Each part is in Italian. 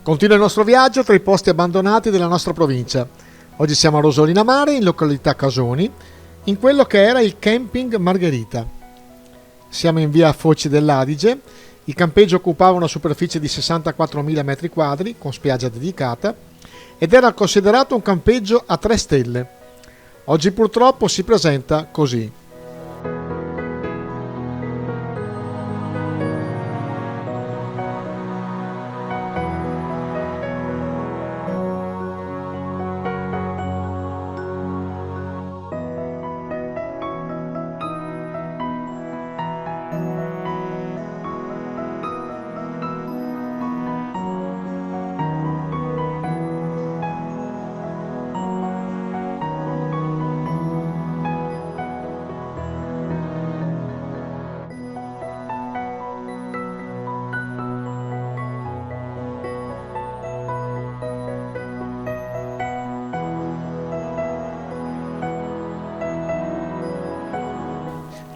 Continua il nostro viaggio tra i posti abbandonati della nostra provincia. Oggi siamo a Rosolina Mare, in località Casoni, in quello che era il camping Margherita. Siamo in via Foci dell'Adige. Il campeggio occupava una superficie di 64.000 metri quadri, con spiaggia dedicata, ed era considerato un campeggio a 3 stelle. Oggi purtroppo si presenta così.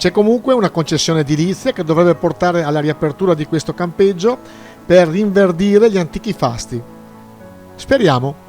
C'è comunque una concessione edilizia che dovrebbe portare alla riapertura di questo campeggio per rinverdire gli antichi fasti. Speriamo.